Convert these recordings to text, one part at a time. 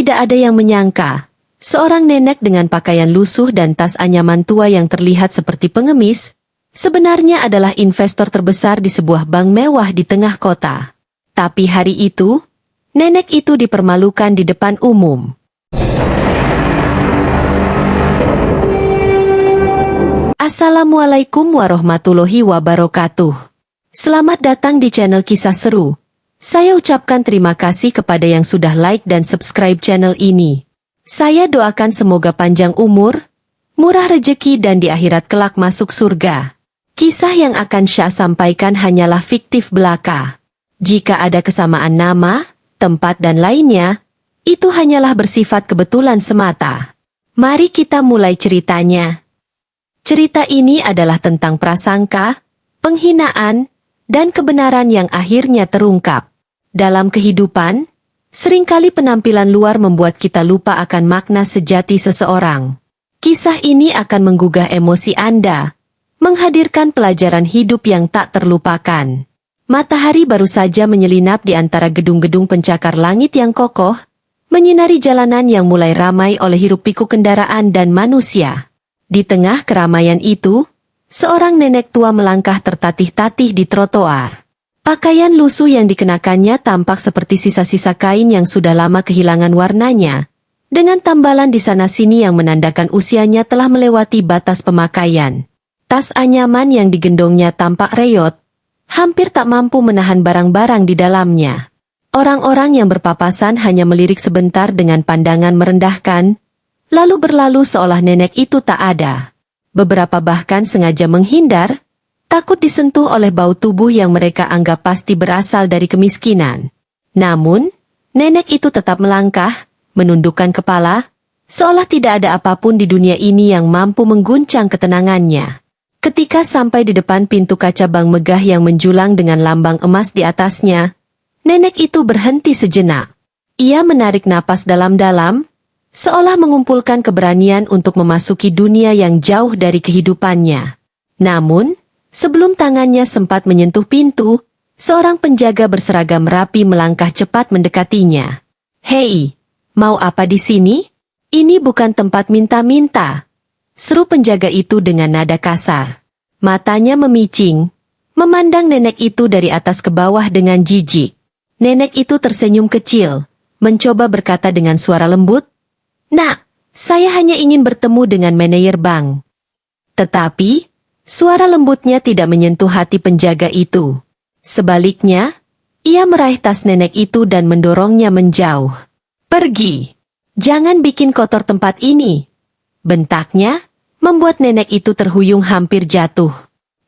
Tidak ada yang menyangka, seorang nenek dengan pakaian lusuh dan tas anyaman tua yang terlihat seperti pengemis, sebenarnya adalah investor terbesar di sebuah bank mewah di tengah kota. Tapi hari itu, nenek itu dipermalukan di depan umum. Assalamualaikum warahmatullahi wabarakatuh. Selamat datang di channel Kisah Seru. Saya ucapkan terima kasih kepada yang sudah like dan subscribe channel ini. Saya doakan semoga panjang umur, murah rejeki dan di akhirat kelak masuk surga. Kisah yang akan Syah sampaikan hanyalah fiktif belaka. Jika ada kesamaan nama, tempat dan lainnya, itu hanyalah bersifat kebetulan semata. Mari kita mulai ceritanya. Cerita ini adalah tentang prasangka, penghinaan, dan kebenaran yang akhirnya terungkap. Dalam kehidupan, seringkali penampilan luar membuat kita lupa akan makna sejati seseorang. Kisah ini akan menggugah emosi Anda, menghadirkan pelajaran hidup yang tak terlupakan. Matahari baru saja menyelinap di antara gedung-gedung pencakar langit yang kokoh, menyinari jalanan yang mulai ramai oleh hiruk-pikuk kendaraan dan manusia. Di tengah keramaian itu, seorang nenek tua melangkah tertatih-tatih di trotoar. Pakaian lusuh yang dikenakannya tampak seperti sisa-sisa kain yang sudah lama kehilangan warnanya, dengan tambalan di sana-sini yang menandakan usianya telah melewati batas pemakaian. Tas anyaman yang digendongnya tampak reyot, hampir tak mampu menahan barang-barang di dalamnya. Orang-orang yang berpapasan hanya melirik sebentar dengan pandangan merendahkan, lalu berlalu seolah nenek itu tak ada. Beberapa bahkan sengaja menghindar, takut disentuh oleh bau tubuh yang mereka anggap pasti berasal dari kemiskinan. Namun, nenek itu tetap melangkah, menundukkan kepala, seolah tidak ada apapun di dunia ini yang mampu mengguncang ketenangannya. Ketika sampai di depan pintu kaca bank megah yang menjulang dengan lambang emas di atasnya, nenek itu berhenti sejenak. Ia menarik napas dalam-dalam, seolah mengumpulkan keberanian untuk memasuki dunia yang jauh dari kehidupannya. Namun, sebelum tangannya sempat menyentuh pintu, seorang penjaga berseragam rapi melangkah cepat mendekatinya. "Hei, mau apa di sini? Ini bukan tempat minta-minta," seru penjaga itu dengan nada kasar. Matanya memicing, memandang nenek itu dari atas ke bawah dengan jijik. Nenek itu tersenyum kecil, mencoba berkata dengan suara lembut, "Nak, saya hanya ingin bertemu dengan manajer bank." Tetapi, suara lembutnya tidak menyentuh hati penjaga itu. Sebaliknya, ia meraih tas nenek itu dan mendorongnya menjauh. "Pergi! Jangan bikin kotor tempat ini!" bentaknya, membuat nenek itu terhuyung hampir jatuh.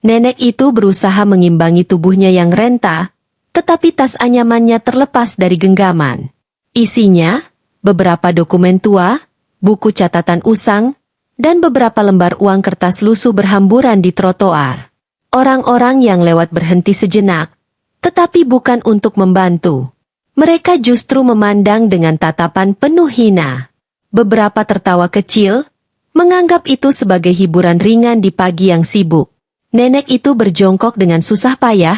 Nenek itu berusaha mengimbangi tubuhnya yang renta, tetapi tas anyamannya terlepas dari genggaman. Isinya, beberapa dokumen tua, buku catatan usang, dan beberapa lembar uang kertas lusuh berhamburan di trotoar. Orang-orang yang lewat berhenti sejenak, tetapi bukan untuk membantu. Mereka justru memandang dengan tatapan penuh hina. Beberapa tertawa kecil, menganggap itu sebagai hiburan ringan di pagi yang sibuk. Nenek itu berjongkok dengan susah payah,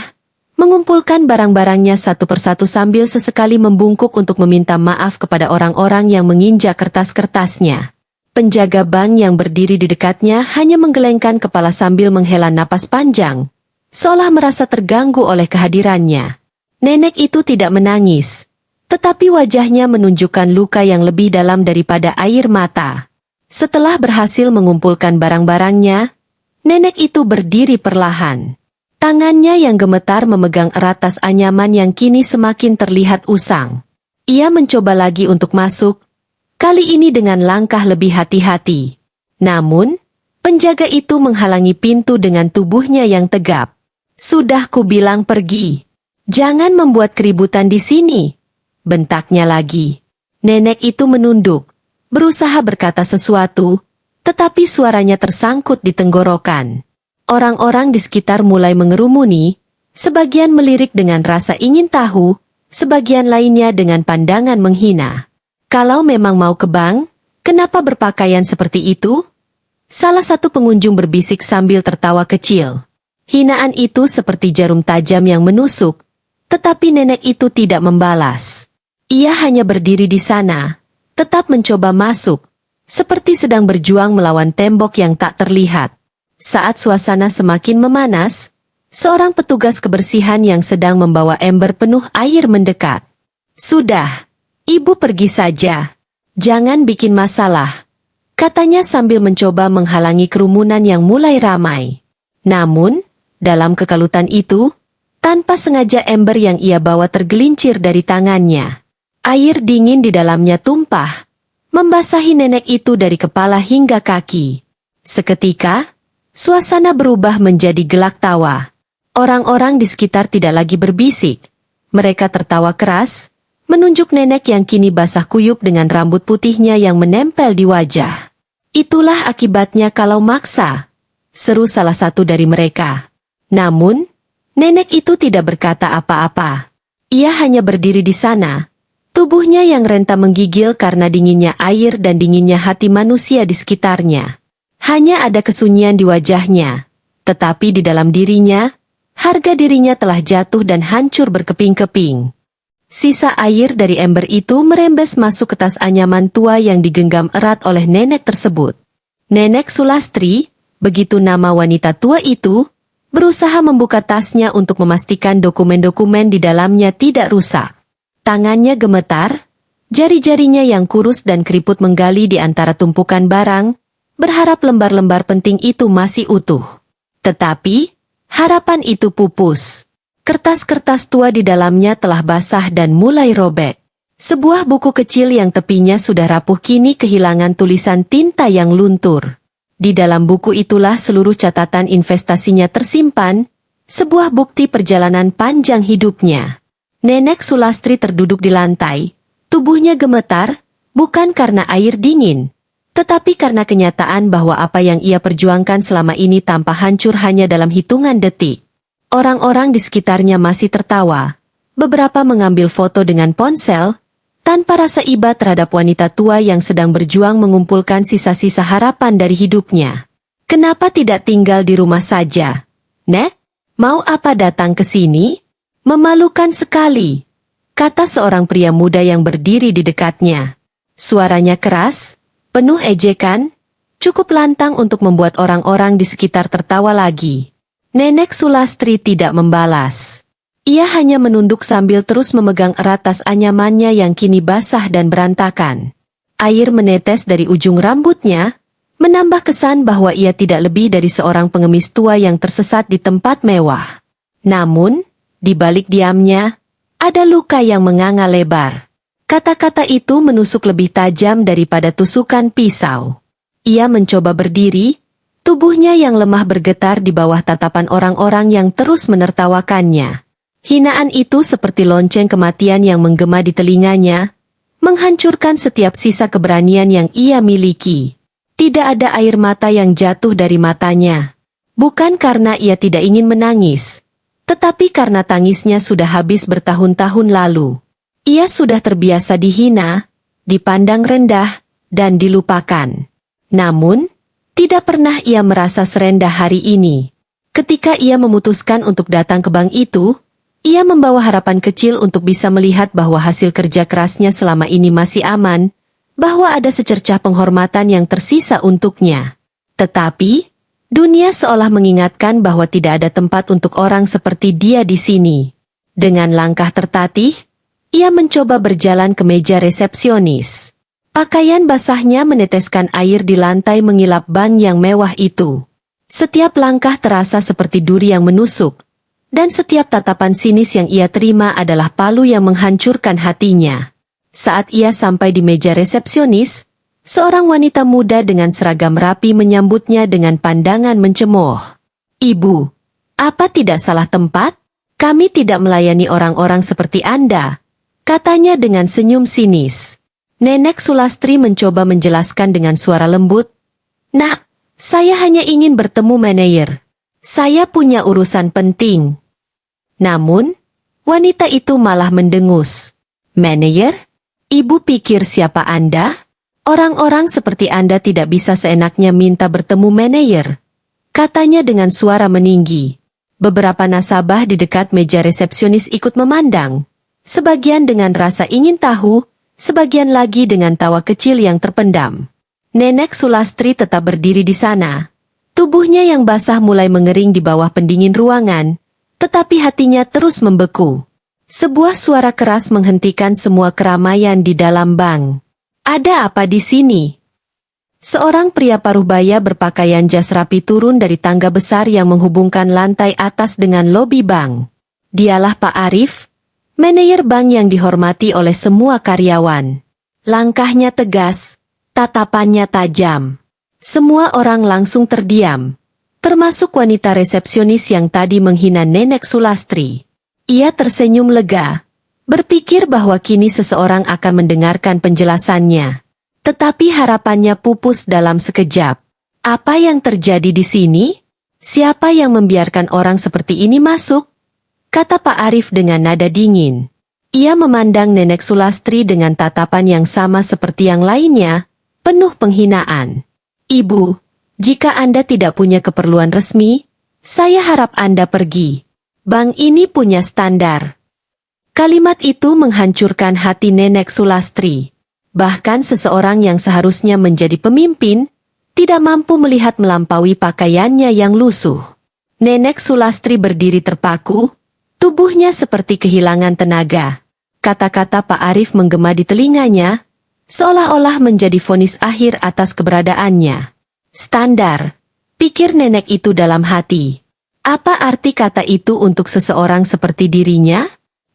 mengumpulkan barang-barangnya satu persatu sambil sesekali membungkuk untuk meminta maaf kepada orang-orang yang menginjak kertas-kertasnya. Penjaga bank yang berdiri di dekatnya hanya menggelengkan kepala sambil menghela napas panjang, seolah merasa terganggu oleh kehadirannya. Nenek itu tidak menangis, tetapi wajahnya menunjukkan luka yang lebih dalam daripada air mata. Setelah berhasil mengumpulkan barang-barangnya, nenek itu berdiri perlahan. Tangannya yang gemetar memegang erat tas anyaman yang kini semakin terlihat usang. Ia mencoba lagi untuk masuk, kali ini dengan langkah lebih hati-hati. Namun, penjaga itu menghalangi pintu dengan tubuhnya yang tegap. "Sudah kubilang pergi. Jangan membuat keributan di sini," bentaknya lagi. Nenek itu menunduk, berusaha berkata sesuatu, tetapi suaranya tersangkut di tenggorokan. Orang-orang di sekitar mulai mengerumuni, sebagian melirik dengan rasa ingin tahu, sebagian lainnya dengan pandangan menghina. "Kalau memang mau ke bank, kenapa berpakaian seperti itu?" Salah satu pengunjung berbisik sambil tertawa kecil. Hinaan itu seperti jarum tajam yang menusuk, tetapi nenek itu tidak membalas. Ia hanya berdiri di sana, tetap mencoba masuk, seperti sedang berjuang melawan tembok yang tak terlihat. Saat suasana semakin memanas, seorang petugas kebersihan yang sedang membawa ember penuh air mendekat. "Sudah, Ibu pergi saja. Jangan bikin masalah," katanya sambil mencoba menghalangi kerumunan yang mulai ramai. Namun, dalam kekalutan itu, tanpa sengaja ember yang ia bawa tergelincir dari tangannya. Air dingin di dalamnya tumpah, membasahi nenek itu dari kepala hingga kaki. Seketika, suasana berubah menjadi gelak tawa. Orang-orang di sekitar tidak lagi berbisik. Mereka tertawa keras, menunjuk nenek yang kini basah kuyup dengan rambut putihnya yang menempel di wajah. "Itulah akibatnya kalau maksa," seru salah satu dari mereka. Namun, nenek itu tidak berkata apa-apa. Ia hanya berdiri di sana, tubuhnya yang renta menggigil karena dinginnya air dan dinginnya hati manusia di sekitarnya. Hanya ada kesunyian di wajahnya, tetapi di dalam dirinya, harga dirinya telah jatuh dan hancur berkeping-keping. Sisa air dari ember itu merembes masuk ke tas anyaman tua yang digenggam erat oleh nenek tersebut. Nenek Sulastri, begitu nama wanita tua itu, berusaha membuka tasnya untuk memastikan dokumen-dokumen di dalamnya tidak rusak. Tangannya gemetar, jari-jarinya yang kurus dan keriput menggali di antara tumpukan barang, berharap lembar-lembar penting itu masih utuh. Tetapi, harapan itu pupus. Kertas-kertas tua di dalamnya telah basah dan mulai robek. Sebuah buku kecil yang tepinya sudah rapuh kini kehilangan tulisan tinta yang luntur. Di dalam buku itulah seluruh catatan investasinya tersimpan, sebuah bukti perjalanan panjang hidupnya. Nenek Sulastri terduduk di lantai, tubuhnya gemetar, bukan karena air dingin, tetapi karena kenyataan bahwa apa yang ia perjuangkan selama ini tanpa hancur hanya dalam hitungan detik. Orang-orang di sekitarnya masih tertawa, beberapa mengambil foto dengan ponsel, tanpa rasa iba terhadap wanita tua yang sedang berjuang mengumpulkan sisa-sisa harapan dari hidupnya. "Kenapa tidak tinggal di rumah saja? Nek, mau apa datang ke sini? Memalukan sekali," kata seorang pria muda yang berdiri di dekatnya. Suaranya keras, penuh ejekan, cukup lantang untuk membuat orang-orang di sekitar tertawa lagi. Nenek Sulastri tidak membalas. Ia hanya menunduk sambil terus memegang erat tas anyamannya yang kini basah dan berantakan. Air menetes dari ujung rambutnya, menambah kesan bahwa ia tidak lebih dari seorang pengemis tua yang tersesat di tempat mewah. Namun, di balik diamnya, ada luka yang menganga lebar. Kata-kata itu menusuk lebih tajam daripada tusukan pisau. Ia mencoba berdiri, tubuhnya yang lemah bergetar di bawah tatapan orang-orang yang terus menertawakannya. Hinaan itu seperti lonceng kematian yang menggema di telinganya, menghancurkan setiap sisa keberanian yang ia miliki. Tidak ada air mata yang jatuh dari matanya. Bukan karena ia tidak ingin menangis, tetapi karena tangisnya sudah habis bertahun-tahun lalu. Ia sudah terbiasa dihina, dipandang rendah, dan dilupakan. Namun, tidak pernah ia merasa serendah hari ini. Ketika ia memutuskan untuk datang ke bank itu, ia membawa harapan kecil untuk bisa melihat bahwa hasil kerja kerasnya selama ini masih aman, bahwa ada secercah penghormatan yang tersisa untuknya. Tetapi, dunia seolah mengingatkan bahwa tidak ada tempat untuk orang seperti dia di sini. Dengan langkah tertatih, ia mencoba berjalan ke meja resepsionis. Pakaian basahnya meneteskan air di lantai mengilap bank yang mewah itu. Setiap langkah terasa seperti duri yang menusuk, dan setiap tatapan sinis yang ia terima adalah palu yang menghancurkan hatinya. Saat ia sampai di meja resepsionis, seorang wanita muda dengan seragam rapi menyambutnya dengan pandangan mencemooh. "Ibu, apa tidak salah tempat? Kami tidak melayani orang-orang seperti Anda," katanya dengan senyum sinis. Nenek Sulastri mencoba menjelaskan dengan suara lembut, "Nak, saya hanya ingin bertemu manajer. Saya punya urusan penting." Namun, wanita itu malah mendengus. "Manajer? Ibu pikir siapa Anda? Orang-orang seperti Anda tidak bisa seenaknya minta bertemu manajer," katanya dengan suara meninggi. Beberapa nasabah di dekat meja resepsionis ikut memandang, sebagian dengan rasa ingin tahu, sebagian lagi dengan tawa kecil yang terpendam. Nenek Sulastri tetap berdiri di sana. Tubuhnya yang basah mulai mengering di bawah pendingin ruangan, tetapi hatinya terus membeku. Sebuah suara keras menghentikan semua keramaian di dalam bank. Ada apa di sini? Seorang pria paruh baya berpakaian jas rapi turun dari tangga besar yang menghubungkan lantai atas dengan lobi bank. Dialah Pak Arif, manajer bank yang dihormati oleh semua karyawan. Langkahnya tegas, tatapannya tajam. Semua orang langsung terdiam, termasuk wanita resepsionis yang tadi menghina Nenek Sulastri. Ia tersenyum lega, berpikir bahwa kini seseorang akan mendengarkan penjelasannya. Tetapi harapannya pupus dalam sekejap. Apa yang terjadi di sini? Siapa yang membiarkan orang seperti ini masuk? Kata Pak Arif dengan nada dingin. Ia memandang Nenek Sulastri dengan tatapan yang sama seperti yang lainnya, penuh penghinaan. Ibu, jika Anda tidak punya keperluan resmi, saya harap Anda pergi. Bank ini punya standar. Kalimat itu menghancurkan hati Nenek Sulastri. Bahkan seseorang yang seharusnya menjadi pemimpin, tidak mampu melihat melampaui pakaiannya yang lusuh. Nenek Sulastri berdiri terpaku, tubuhnya seperti kehilangan tenaga. Kata-kata Pak Arif menggema di telinganya, seolah-olah menjadi vonis akhir atas keberadaannya. Standar, pikir nenek itu dalam hati. Apa arti kata itu untuk seseorang seperti dirinya?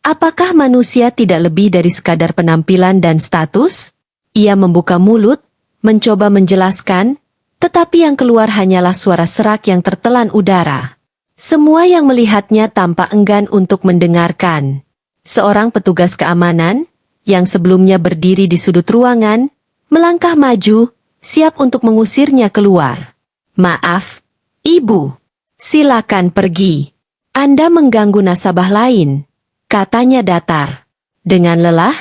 Apakah manusia tidak lebih dari sekadar penampilan dan status? Ia membuka mulut, mencoba menjelaskan, tetapi yang keluar hanyalah suara serak yang tertelan udara. Semua yang melihatnya tampak enggan untuk mendengarkan. Seorang petugas keamanan, yang sebelumnya berdiri di sudut ruangan, melangkah maju, siap untuk mengusirnya keluar. Maaf, Ibu. Silakan pergi. Anda mengganggu nasabah lain, katanya datar. Dengan lelah,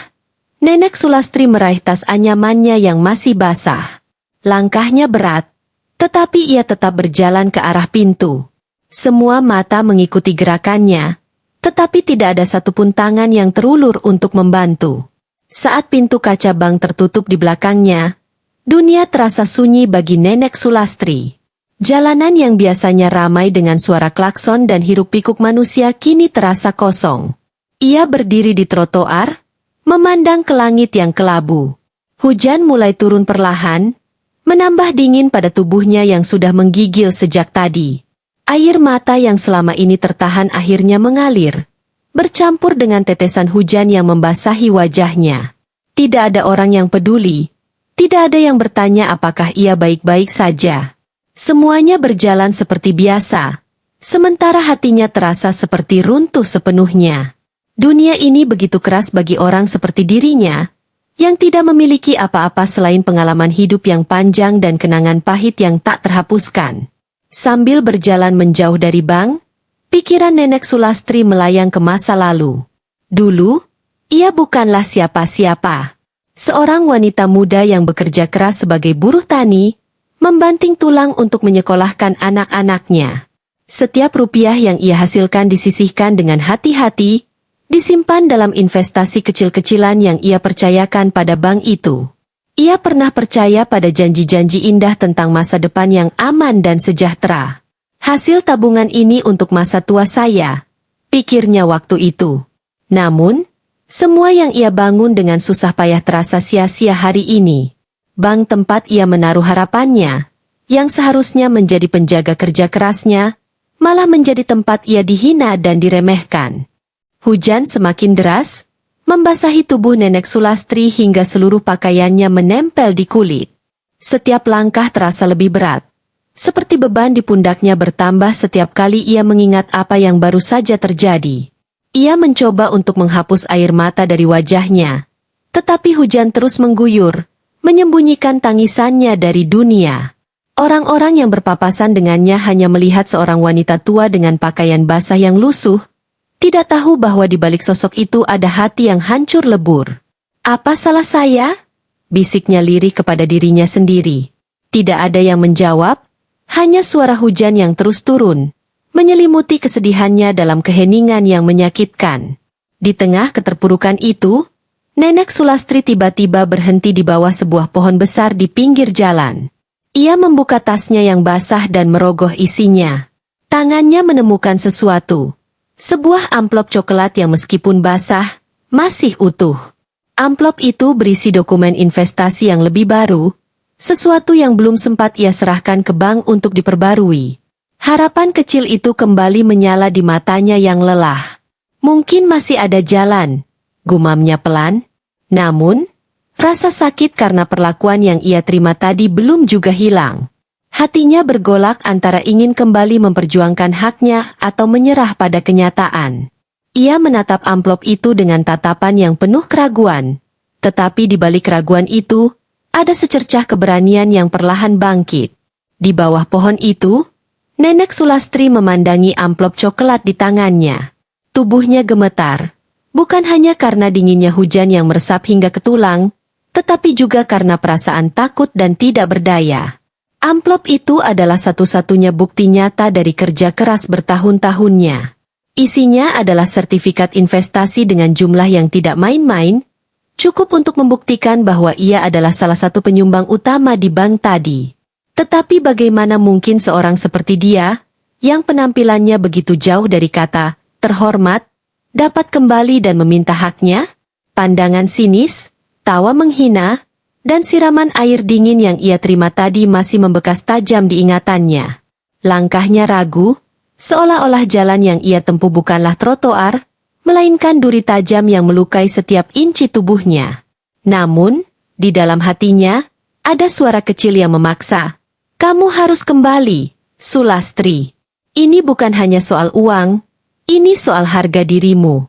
Nenek Sulastri meraih tas anyamannya yang masih basah. Langkahnya berat, tetapi ia tetap berjalan ke arah pintu. Semua mata mengikuti gerakannya, tetapi tidak ada satupun tangan yang terulur untuk membantu. Saat pintu kaca bank tertutup di belakangnya, dunia terasa sunyi bagi Nenek Sulastri. Jalanan yang biasanya ramai dengan suara klakson dan hiruk-pikuk manusia kini terasa kosong. Ia berdiri di trotoar, memandang ke langit yang kelabu. Hujan mulai turun perlahan, menambah dingin pada tubuhnya yang sudah menggigil sejak tadi. Air mata yang selama ini tertahan akhirnya mengalir, bercampur dengan tetesan hujan yang membasahi wajahnya. Tidak ada orang yang peduli, tidak ada yang bertanya apakah ia baik-baik saja. Semuanya berjalan seperti biasa, sementara hatinya terasa seperti runtuh sepenuhnya. Dunia ini begitu keras bagi orang seperti dirinya, yang tidak memiliki apa-apa selain pengalaman hidup yang panjang dan kenangan pahit yang tak terhapuskan. Sambil berjalan menjauh dari bank, pikiran Nenek Sulastri melayang ke masa lalu. Dulu, ia bukanlah siapa-siapa. Seorang wanita muda yang bekerja keras sebagai buruh tani, membanting tulang untuk menyekolahkan anak-anaknya. Setiap rupiah yang ia hasilkan disisihkan dengan hati-hati, disimpan dalam investasi kecil-kecilan yang ia percayakan pada bank itu. Ia pernah percaya pada janji-janji indah tentang masa depan yang aman dan sejahtera. Hasil tabungan ini untuk masa tua saya, pikirnya waktu itu. Namun, semua yang ia bangun dengan susah payah terasa sia-sia hari ini. Bank tempat ia menaruh harapannya, yang seharusnya menjadi penjaga kerja kerasnya, malah menjadi tempat ia dihina dan diremehkan. Hujan semakin deras, membasahi tubuh Nenek Sulastri hingga seluruh pakaiannya menempel di kulit. Setiap langkah terasa lebih berat, seperti beban di pundaknya bertambah setiap kali ia mengingat apa yang baru saja terjadi. Ia mencoba untuk menghapus air mata dari wajahnya, tetapi hujan terus mengguyur, menyembunyikan tangisannya dari dunia. Orang-orang yang berpapasan dengannya hanya melihat seorang wanita tua dengan pakaian basah yang lusuh, tidak tahu bahwa di balik sosok itu ada hati yang hancur lebur. Apa salah saya? Bisiknya lirih kepada dirinya sendiri. Tidak ada yang menjawab, hanya suara hujan yang terus turun, menyelimuti kesedihannya dalam keheningan yang menyakitkan. Di tengah keterpurukan itu, Nenek Sulastri tiba-tiba berhenti di bawah sebuah pohon besar di pinggir jalan. Ia membuka tasnya yang basah dan merogoh isinya. Tangannya menemukan sesuatu. Sebuah amplop coklat yang meskipun basah, masih utuh. Amplop itu berisi dokumen investasi yang lebih baru, sesuatu yang belum sempat ia serahkan ke bank untuk diperbarui. Harapan kecil itu kembali menyala di matanya yang lelah. Mungkin masih ada jalan, gumamnya pelan. Namun, rasa sakit karena perlakuan yang ia terima tadi belum juga hilang. Hatinya bergolak antara ingin kembali memperjuangkan haknya atau menyerah pada kenyataan. Ia menatap amplop itu dengan tatapan yang penuh keraguan. Tetapi di balik keraguan itu, ada secercah keberanian yang perlahan bangkit. Di bawah pohon itu, Nenek Sulastri memandangi amplop coklat di tangannya. Tubuhnya gemetar, bukan hanya karena dinginnya hujan yang meresap hingga ke tulang, tetapi juga karena perasaan takut dan tidak berdaya. Amplop itu adalah satu-satunya bukti nyata dari kerja keras bertahun-tahunnya. Isinya adalah sertifikat investasi dengan jumlah yang tidak main-main, cukup untuk membuktikan bahwa ia adalah salah satu penyumbang utama di bank tadi. Tetapi bagaimana mungkin seorang seperti dia, yang penampilannya begitu jauh dari kata terhormat, dapat kembali dan meminta haknya? Pandangan sinis, tawa menghina, dan siraman air dingin yang ia terima tadi masih membekas tajam di ingatannya. Langkahnya ragu, seolah-olah jalan yang ia tempuh bukanlah trotoar, melainkan duri tajam yang melukai setiap inci tubuhnya. Namun, di dalam hatinya, ada suara kecil yang memaksa. Kamu harus kembali, Sulastri. Ini bukan hanya soal uang, ini soal harga dirimu.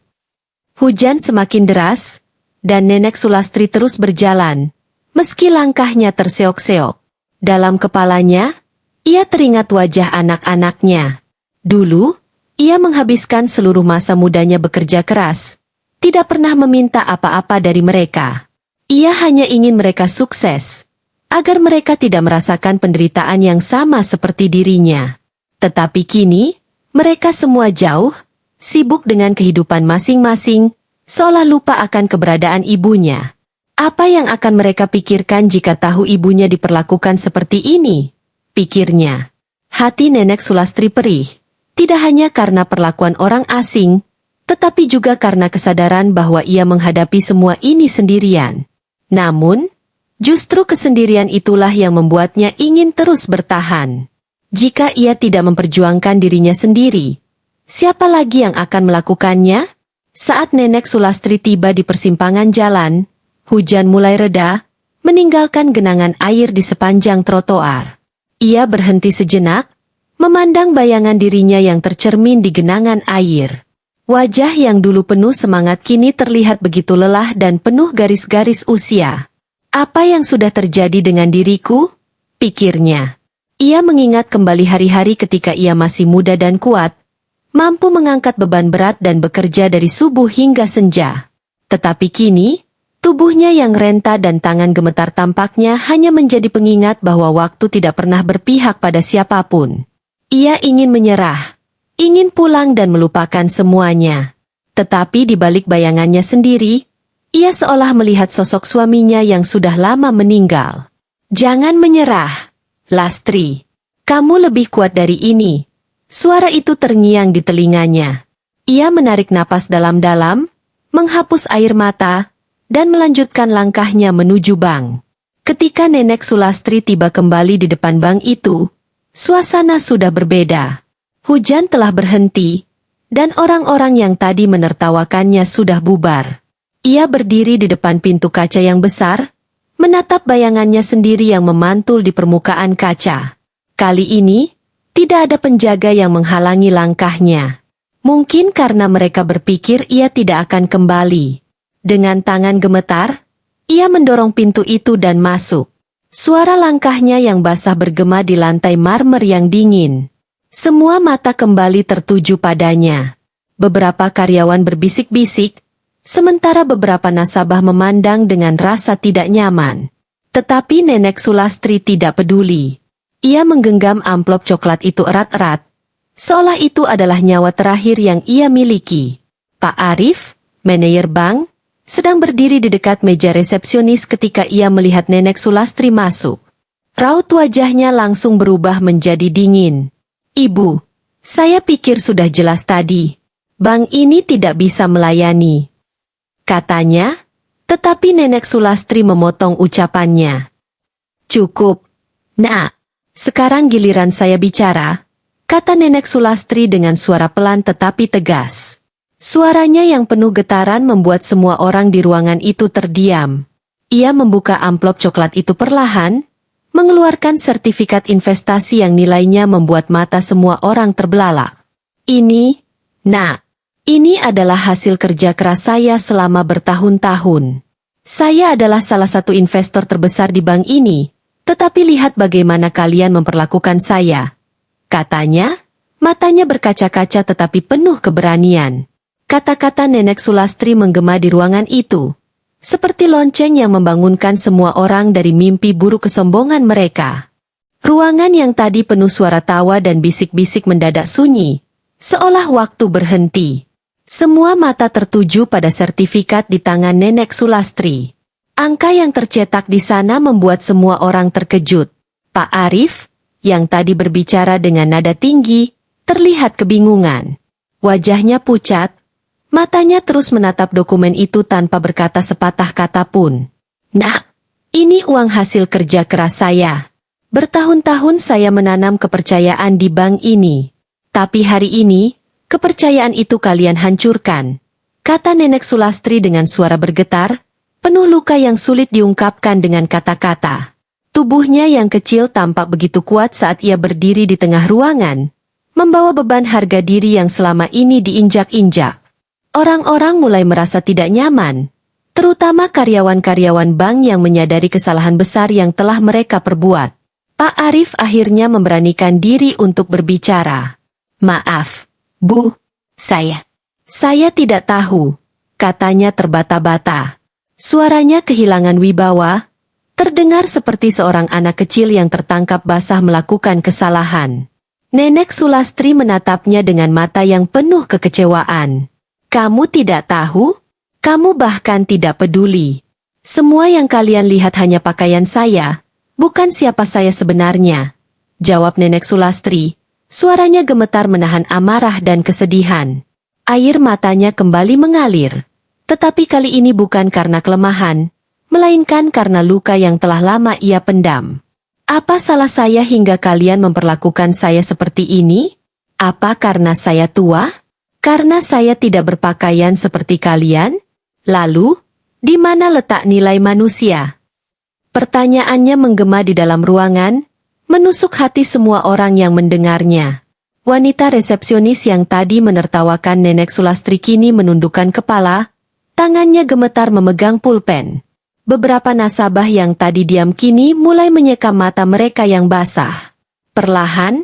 Hujan semakin deras, dan Nenek Sulastri terus berjalan. Meski langkahnya terseok-seok, dalam kepalanya, ia teringat wajah anak-anaknya. Dulu, ia menghabiskan seluruh masa mudanya bekerja keras, tidak pernah meminta apa-apa dari mereka. Ia hanya ingin mereka sukses, agar mereka tidak merasakan penderitaan yang sama seperti dirinya. Tetapi kini, mereka semua jauh, sibuk dengan kehidupan masing-masing, seolah lupa akan keberadaan ibunya. Apa yang akan mereka pikirkan jika tahu ibunya diperlakukan seperti ini? Pikirnya. Hati Nenek Sulastri perih, tidak hanya karena perlakuan orang asing, tetapi juga karena kesadaran bahwa ia menghadapi semua ini sendirian. Namun, justru kesendirian itulah yang membuatnya ingin terus bertahan. Jika ia tidak memperjuangkan dirinya sendiri, siapa lagi yang akan melakukannya? Saat Nenek Sulastri tiba di persimpangan jalan, hujan mulai reda, meninggalkan genangan air di sepanjang trotoar. Ia berhenti sejenak, memandang bayangan dirinya yang tercermin di genangan air. Wajah yang dulu penuh semangat kini terlihat begitu lelah dan penuh garis-garis usia. Apa yang sudah terjadi dengan diriku? Pikirnya. Ia mengingat kembali hari-hari ketika ia masih muda dan kuat, mampu mengangkat beban berat dan bekerja dari subuh hingga senja. Tetapi kini, tubuhnya yang renta dan tangan gemetar tampaknya hanya menjadi pengingat bahwa waktu tidak pernah berpihak pada siapapun. Ia ingin menyerah, ingin pulang dan melupakan semuanya. Tetapi di balik bayangannya sendiri, ia seolah melihat sosok suaminya yang sudah lama meninggal. Jangan menyerah, Lastri. Kamu lebih kuat dari ini. Suara itu terngiang di telinganya. Ia menarik napas dalam-dalam, menghapus air mata, dan melanjutkan langkahnya menuju bank. Ketika Nenek Sulastri tiba kembali di depan bank itu, suasana sudah berbeda. Hujan telah berhenti, dan orang-orang yang tadi menertawakannya sudah bubar. Ia berdiri di depan pintu kaca yang besar, menatap bayangannya sendiri yang memantul di permukaan kaca. Kali ini, tidak ada penjaga yang menghalangi langkahnya. Mungkin karena mereka berpikir ia tidak akan kembali. Dengan tangan gemetar, ia mendorong pintu itu dan masuk. Suara langkahnya yang basah bergema di lantai marmer yang dingin. Semua mata kembali tertuju padanya. Beberapa karyawan berbisik-bisik, sementara beberapa nasabah memandang dengan rasa tidak nyaman. Tetapi Nenek Sulastri tidak peduli. Ia menggenggam amplop coklat itu erat-erat, seolah itu adalah nyawa terakhir yang ia miliki. Pak Arif, manajer bank, sedang berdiri di dekat meja resepsionis ketika ia melihat Nenek Sulastri masuk. Raut wajahnya langsung berubah menjadi dingin. "Ibu, saya pikir sudah jelas tadi. Bank ini tidak bisa melayani," katanya, tetapi Nenek Sulastri memotong ucapannya. "Cukup, Nak. Sekarang giliran saya bicara," kata Nenek Sulastri dengan suara pelan tetapi tegas. Suaranya yang penuh getaran membuat semua orang di ruangan itu terdiam. Ia membuka amplop coklat itu perlahan, mengeluarkan sertifikat investasi yang nilainya membuat mata semua orang terbelalak. "Ini, Nak, ini adalah hasil kerja keras saya selama bertahun-tahun. Saya adalah salah satu investor terbesar di bank ini, tetapi lihat bagaimana kalian memperlakukan saya," katanya, matanya berkaca-kaca tetapi penuh keberanian. Kata-kata Nenek Sulastri menggema di ruangan itu, seperti lonceng yang membangunkan semua orang dari mimpi buruk kesombongan mereka. Ruangan yang tadi penuh suara tawa dan bisik-bisik mendadak sunyi, seolah waktu berhenti. Semua mata tertuju pada sertifikat di tangan Nenek Sulastri. Angka yang tercetak di sana membuat semua orang terkejut. Pak Arif, yang tadi berbicara dengan nada tinggi, terlihat kebingungan. Wajahnya pucat, matanya terus menatap dokumen itu tanpa berkata sepatah kata pun. "Nak, ini uang hasil kerja keras saya. Bertahun-tahun saya menanam kepercayaan di bank ini. Tapi hari ini, kepercayaan itu kalian hancurkan," kata Nenek Sulastri dengan suara bergetar, penuh luka yang sulit diungkapkan dengan kata-kata. Tubuhnya yang kecil tampak begitu kuat saat ia berdiri di tengah ruangan, membawa beban harga diri yang selama ini diinjak-injak. Orang-orang mulai merasa tidak nyaman, terutama karyawan-karyawan bank yang menyadari kesalahan besar yang telah mereka perbuat. Pak Arif akhirnya memberanikan diri untuk berbicara. "Maaf, Bu, saya tidak tahu," katanya terbata-bata. Suaranya kehilangan wibawa, terdengar seperti seorang anak kecil yang tertangkap basah melakukan kesalahan. Nenek Sulastri menatapnya dengan mata yang penuh kekecewaan. "Kamu tidak tahu? Kamu bahkan tidak peduli. Semua yang kalian lihat hanya pakaian saya, bukan siapa saya sebenarnya," jawab Nenek Sulastri. Suaranya gemetar menahan amarah dan kesedihan. Air matanya kembali mengalir. Tetapi kali ini bukan karena kelemahan, melainkan karena luka yang telah lama ia pendam. "Apa salah saya hingga kalian memperlakukan saya seperti ini? Apa karena saya tua? Karena saya tidak berpakaian seperti kalian? Lalu, di mana letak nilai manusia?" Pertanyaannya menggema di dalam ruangan, menusuk hati semua orang yang mendengarnya. Wanita resepsionis yang tadi menertawakan Nenek Sulastri kini menundukkan kepala, tangannya gemetar memegang pulpen. Beberapa nasabah yang tadi diam kini mulai menyekam mata mereka yang basah. Perlahan,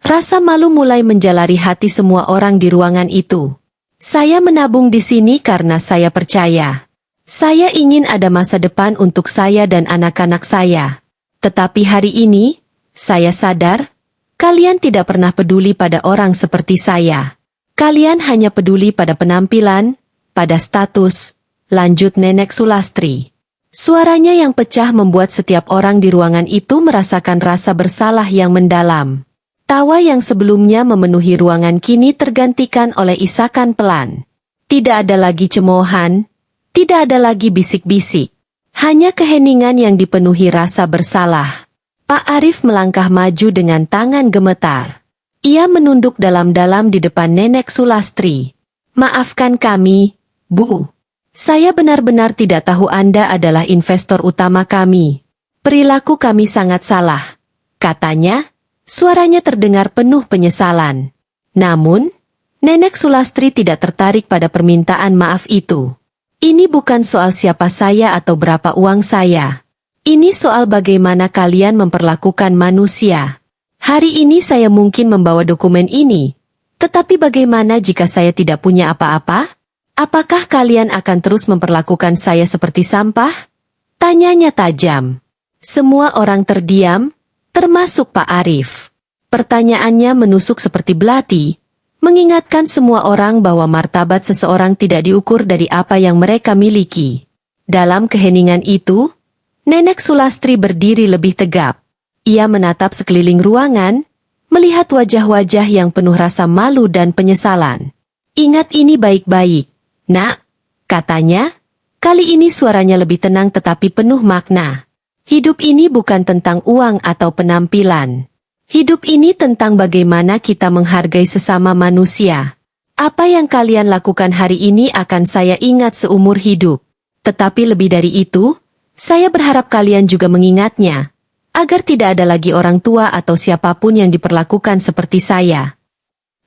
rasa malu mulai menjalari hati semua orang di ruangan itu. "Saya menabung di sini karena saya percaya. Saya ingin ada masa depan untuk saya dan anak-anak saya. Tetapi hari ini, saya sadar, kalian tidak pernah peduli pada orang seperti saya. Kalian hanya peduli pada penampilan, pada status," lanjut Nenek Sulastri. Suaranya yang pecah membuat setiap orang di ruangan itu merasakan rasa bersalah yang mendalam. Tawa yang sebelumnya memenuhi ruangan kini tergantikan oleh isakan pelan. Tidak ada lagi cemoohan, tidak ada lagi bisik-bisik. Hanya keheningan yang dipenuhi rasa bersalah. Pak Arif melangkah maju dengan tangan gemetar. Ia menunduk dalam-dalam di depan Nenek Sulastri. "Maafkan kami, Bu. Saya benar-benar tidak tahu Anda adalah investor utama kami. Perilaku kami sangat salah," katanya, suaranya terdengar penuh penyesalan. Namun, Nenek Sulastri tidak tertarik pada permintaan maaf itu. "Ini bukan soal siapa saya atau berapa uang saya. Ini soal bagaimana kalian memperlakukan manusia. Hari ini saya mungkin membawa dokumen ini, tetapi bagaimana jika saya tidak punya apa-apa? Apakah kalian akan terus memperlakukan saya seperti sampah?" Tanyanya tajam. Semua orang terdiam, termasuk Pak Arif. Pertanyaannya menusuk seperti belati, mengingatkan semua orang bahwa martabat seseorang tidak diukur dari apa yang mereka miliki. Dalam keheningan itu, Nenek Sulastri berdiri lebih tegap. Ia menatap sekeliling ruangan, melihat wajah-wajah yang penuh rasa malu dan penyesalan. "Ingat ini baik-baik, Nak," katanya. Kali ini suaranya lebih tenang tetapi penuh makna. "Hidup ini bukan tentang uang atau penampilan. Hidup ini tentang bagaimana kita menghargai sesama manusia. Apa yang kalian lakukan hari ini akan saya ingat seumur hidup. Tetapi lebih dari itu, saya berharap kalian juga mengingatnya, agar tidak ada lagi orang tua atau siapapun yang diperlakukan seperti saya."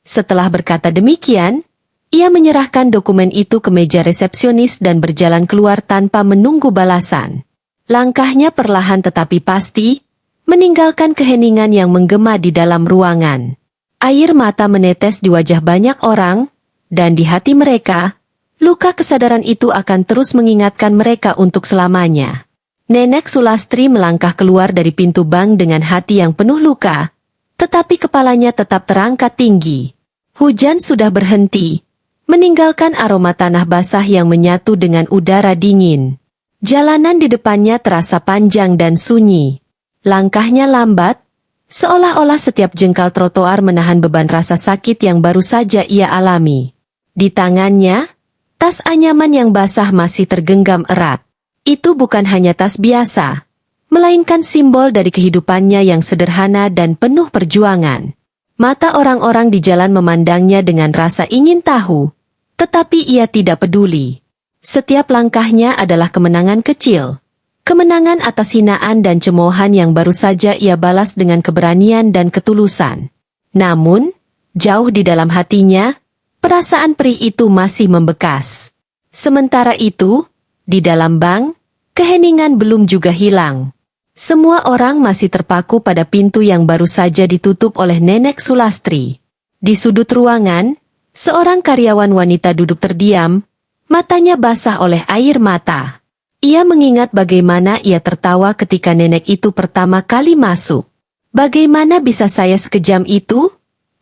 Setelah berkata demikian, ia menyerahkan dokumen itu ke meja resepsionis dan berjalan keluar tanpa menunggu balasan. Langkahnya perlahan tetapi pasti, meninggalkan keheningan yang menggema di dalam ruangan. Air mata menetes di wajah banyak orang, dan di hati mereka, luka kesadaran itu akan terus mengingatkan mereka untuk selamanya. Nenek Sulastri melangkah keluar dari pintu bank dengan hati yang penuh luka, tetapi kepalanya tetap terangkat tinggi. Hujan sudah berhenti, meninggalkan aroma tanah basah yang menyatu dengan udara dingin. Jalanan di depannya terasa panjang dan sunyi. Langkahnya lambat, seolah-olah setiap jengkal trotoar menahan beban rasa sakit yang baru saja ia alami. Di tangannya, tas anyaman yang basah masih tergenggam erat. Itu bukan hanya tas biasa, melainkan simbol dari kehidupannya yang sederhana dan penuh perjuangan. Mata orang-orang di jalan memandangnya dengan rasa ingin tahu, tetapi ia tidak peduli. Setiap langkahnya adalah kemenangan kecil. Kemenangan atas hinaan dan cemoohan yang baru saja ia balas dengan keberanian dan ketulusan. Namun, jauh di dalam hatinya, perasaan perih itu masih membekas. Sementara itu, di dalam bank, keheningan belum juga hilang. Semua orang masih terpaku pada pintu yang baru saja ditutup oleh Nenek Sulastri. Di sudut ruangan, seorang karyawan wanita duduk terdiam, matanya basah oleh air mata. Ia mengingat bagaimana ia tertawa ketika nenek itu pertama kali masuk. "Bagaimana bisa saya sekejam itu?"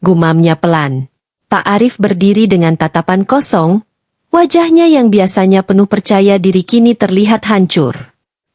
gumamnya pelan. Pak Arif berdiri dengan tatapan kosong, wajahnya yang biasanya penuh percaya diri kini terlihat hancur.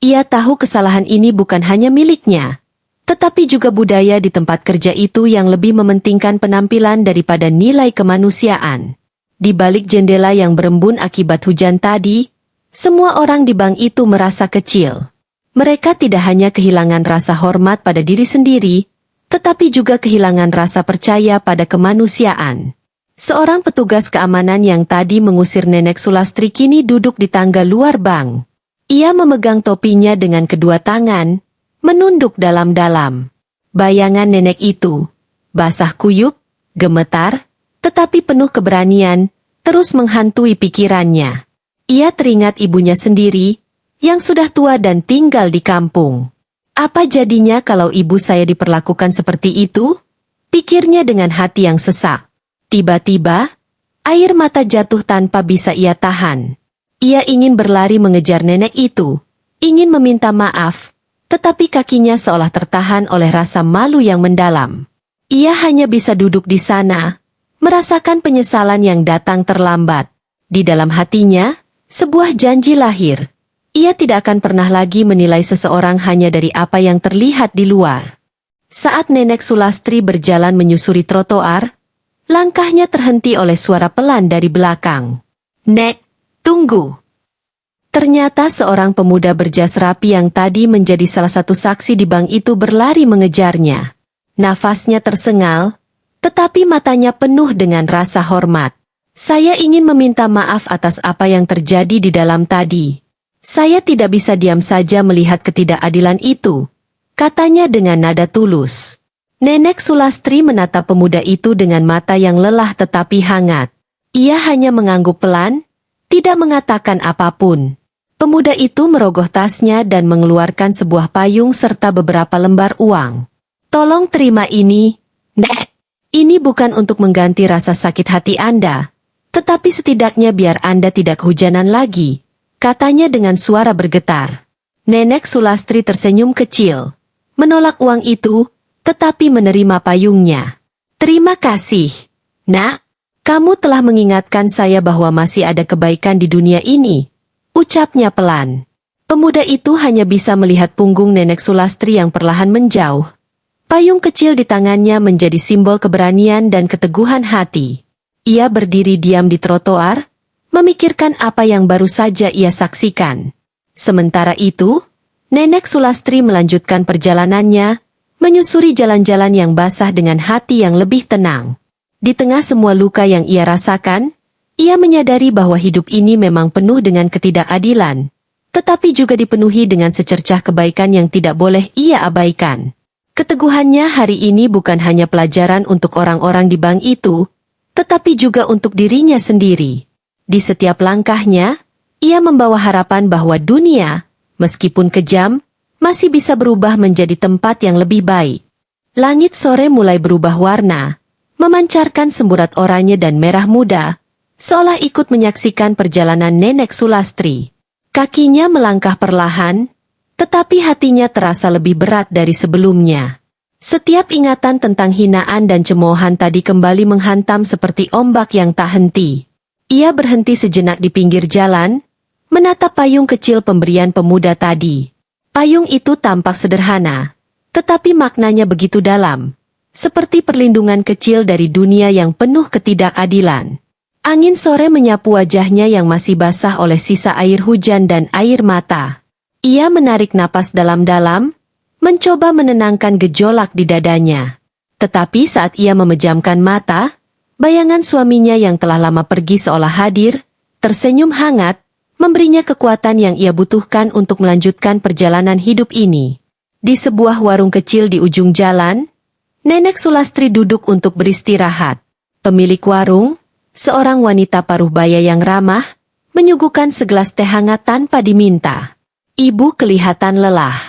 Ia tahu kesalahan ini bukan hanya miliknya, tetapi juga budaya di tempat kerja itu yang lebih mementingkan penampilan daripada nilai kemanusiaan. Di balik jendela yang berembun akibat hujan tadi, semua orang di bank itu merasa kecil. Mereka tidak hanya kehilangan rasa hormat pada diri sendiri, tetapi juga kehilangan rasa percaya pada kemanusiaan. Seorang petugas keamanan yang tadi mengusir Nenek Sulastri kini duduk di tangga luar bank. Ia memegang topinya dengan kedua tangan, menunduk dalam-dalam. Bayangan nenek itu, basah kuyup, gemetar, tetapi penuh keberanian, terus menghantui pikirannya. Ia teringat ibunya sendiri, yang sudah tua dan tinggal di kampung. "Apa jadinya kalau ibu saya diperlakukan seperti itu?" pikirnya dengan hati yang sesak. Tiba-tiba, air mata jatuh tanpa bisa ia tahan. Ia ingin berlari mengejar nenek itu, ingin meminta maaf, tetapi kakinya seolah tertahan oleh rasa malu yang mendalam. Ia hanya bisa duduk di sana, merasakan penyesalan yang datang terlambat. Di dalam hatinya, sebuah janji lahir. Ia tidak akan pernah lagi menilai seseorang hanya dari apa yang terlihat di luar. Saat Nenek Sulastri berjalan menyusuri trotoar, langkahnya terhenti oleh suara pelan dari belakang. "Nek, tunggu." Ternyata seorang pemuda berjas rapi yang tadi menjadi salah satu saksi di bank itu berlari mengejarnya. Nafasnya tersengal, tetapi matanya penuh dengan rasa hormat. "Saya ingin meminta maaf atas apa yang terjadi di dalam tadi. Saya tidak bisa diam saja melihat ketidakadilan itu," katanya dengan nada tulus. Nenek Sulastri menatap pemuda itu dengan mata yang lelah tetapi hangat. Ia hanya mengangguk pelan, tidak mengatakan apapun. Pemuda itu merogoh tasnya dan mengeluarkan sebuah payung serta beberapa lembar uang. "Tolong terima ini, Nek. Ini bukan untuk mengganti rasa sakit hati Anda, tetapi setidaknya biar Anda tidak kehujanan lagi," katanya dengan suara bergetar. Nenek Sulastri tersenyum kecil, menolak uang itu, tetapi menerima payungnya. "Terima kasih, Nak," Kamu telah mengingatkan saya bahwa masih ada kebaikan di dunia ini, ucapnya pelan. Pemuda itu hanya bisa melihat punggung Nenek Sulastri yang perlahan menjauh. Payung kecil di tangannya menjadi simbol keberanian dan keteguhan hati. Ia berdiri diam di trotoar, memikirkan apa yang baru saja ia saksikan. Sementara itu, Nenek Sulastri melanjutkan perjalanannya, menyusuri jalan-jalan yang basah dengan hati yang lebih tenang. Di tengah semua luka yang ia rasakan, ia menyadari bahwa hidup ini memang penuh dengan ketidakadilan, tetapi juga dipenuhi dengan secercah kebaikan yang tidak boleh ia abaikan. Keteguhannya hari ini bukan hanya pelajaran untuk orang-orang di bank itu, tetapi juga untuk dirinya sendiri. Di setiap langkahnya, ia membawa harapan bahwa dunia, meskipun kejam, masih bisa berubah menjadi tempat yang lebih baik. Langit sore mulai berubah warna, memancarkan semburat oranye dan merah muda, seolah ikut menyaksikan perjalanan Nenek Sulastri. Kakinya melangkah perlahan, tetapi hatinya terasa lebih berat dari sebelumnya. Setiap ingatan tentang hinaan dan cemoohan tadi kembali menghantam seperti ombak yang tak henti. Ia berhenti sejenak di pinggir jalan, menatap payung kecil pemberian pemuda tadi. Payung itu tampak sederhana, tetapi maknanya begitu dalam. Seperti perlindungan kecil dari dunia yang penuh ketidakadilan. Angin sore menyapu wajahnya yang masih basah oleh sisa air hujan dan air mata. Ia menarik napas dalam-dalam, mencoba menenangkan gejolak di dadanya. Tetapi saat ia memejamkan mata, bayangan suaminya yang telah lama pergi seolah hadir, tersenyum hangat, memberinya kekuatan yang ia butuhkan untuk melanjutkan perjalanan hidup ini. Di sebuah warung kecil di ujung jalan, Nenek Sulastri duduk untuk beristirahat. Pemilik warung, seorang wanita paruh baya yang ramah, menyuguhkan segelas teh hangat tanpa diminta. Ibu kelihatan lelah.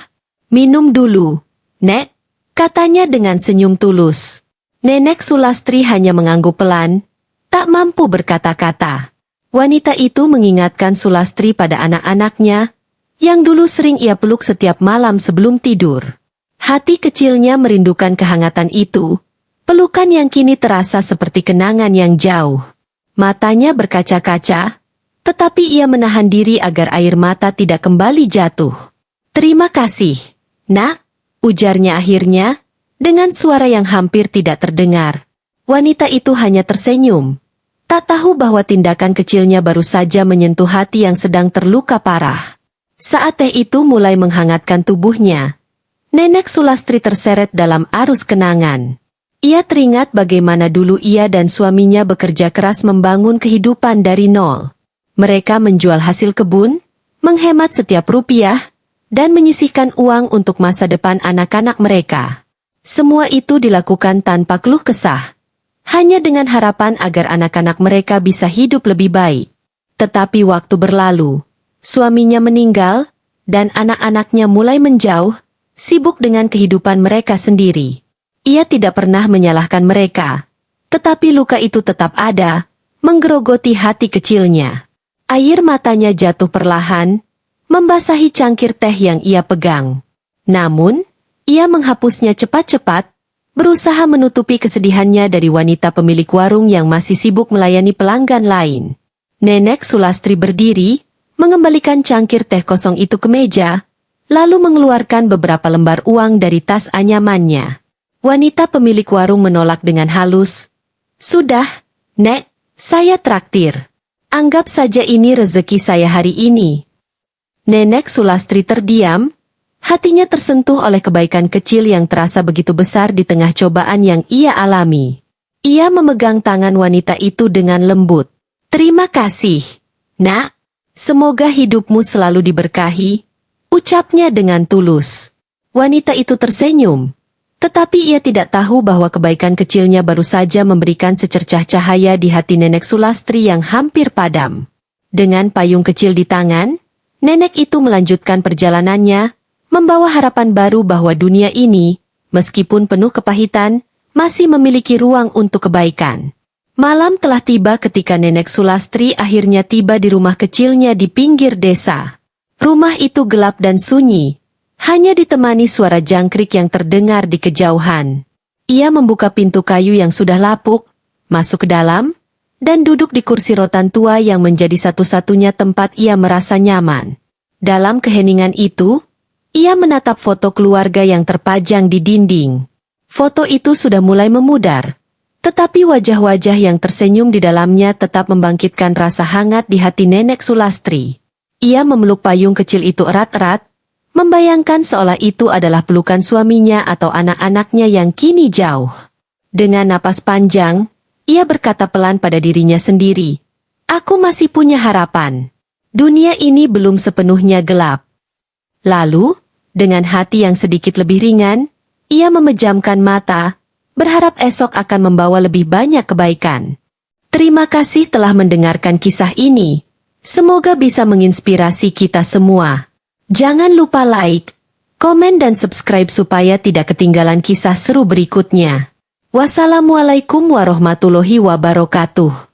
"Minum dulu, Nek," katanya dengan senyum tulus. Nenek Sulastri hanya mengangguk pelan, tak mampu berkata-kata. Wanita itu mengingatkan Sulastri pada anak-anaknya, yang dulu sering ia peluk setiap malam sebelum tidur. Hati kecilnya merindukan kehangatan itu, pelukan yang kini terasa seperti kenangan yang jauh. Matanya berkaca-kaca, tetapi ia menahan diri agar air mata tidak kembali jatuh. "Terima kasih, Nak," ujarnya akhirnya, dengan suara yang hampir tidak terdengar. Wanita itu hanya tersenyum, tak tahu bahwa tindakan kecilnya baru saja menyentuh hati yang sedang terluka parah. Saat teh itu mulai menghangatkan tubuhnya, Nenek Sulastri terseret dalam arus kenangan. Ia teringat bagaimana dulu ia dan suaminya bekerja keras membangun kehidupan dari nol. Mereka menjual hasil kebun, menghemat setiap rupiah, dan menyisihkan uang untuk masa depan anak-anak mereka. Semua itu dilakukan tanpa keluh kesah, hanya dengan harapan agar anak-anak mereka bisa hidup lebih baik. Tetapi waktu berlalu, suaminya meninggal, dan anak-anaknya mulai menjauh, sibuk dengan kehidupan mereka sendiri. Ia tidak pernah menyalahkan mereka, tetapi luka itu tetap ada, menggerogoti hati kecilnya. Air matanya jatuh perlahan, membasahi cangkir teh yang ia pegang. Namun, ia menghapusnya cepat-cepat, berusaha menutupi kesedihannya dari wanita pemilik warung yang masih sibuk melayani pelanggan lain. Nenek Sulastri berdiri, mengembalikan cangkir teh kosong itu ke meja, lalu mengeluarkan beberapa lembar uang dari tas anyamannya. Wanita pemilik warung menolak dengan halus. "Sudah, Nek, saya traktir. Anggap saja ini rezeki saya hari ini." Nenek Sulastri terdiam, hatinya tersentuh oleh kebaikan kecil yang terasa begitu besar di tengah cobaan yang ia alami. Ia memegang tangan wanita itu dengan lembut. "Terima kasih, Nak. Semoga hidupmu selalu diberkahi," ucapnya dengan tulus. Wanita itu tersenyum, tetapi ia tidak tahu bahwa kebaikan kecilnya baru saja memberikan secercah cahaya di hati Nenek Sulastri yang hampir padam. Dengan payung kecil di tangan, nenek itu melanjutkan perjalanannya, membawa harapan baru bahwa dunia ini, meskipun penuh kepahitan, masih memiliki ruang untuk kebaikan. Malam telah tiba ketika Nenek Sulastri akhirnya tiba di rumah kecilnya di pinggir desa. Rumah itu gelap dan sunyi, hanya ditemani suara jangkrik yang terdengar di kejauhan. Ia membuka pintu kayu yang sudah lapuk, masuk ke dalam, dan duduk di kursi rotan tua yang menjadi satu-satunya tempat ia merasa nyaman. Dalam keheningan itu, ia menatap foto keluarga yang terpajang di dinding. Foto itu sudah mulai memudar, tetapi wajah-wajah yang tersenyum di dalamnya tetap membangkitkan rasa hangat di hati Nenek Sulastri. Ia memeluk payung kecil itu erat-erat, membayangkan seolah itu adalah pelukan suaminya atau anak-anaknya yang kini jauh. Dengan napas panjang, ia berkata pelan pada dirinya sendiri, "Aku masih punya harapan. Dunia ini belum sepenuhnya gelap." Lalu, dengan hati yang sedikit lebih ringan, ia memejamkan mata, berharap esok akan membawa lebih banyak kebaikan. Terima kasih telah mendengarkan kisah ini. Semoga bisa menginspirasi kita semua. Jangan lupa like, komen dan subscribe supaya tidak ketinggalan kisah seru berikutnya. Wassalamualaikum warahmatullahi wabarakatuh.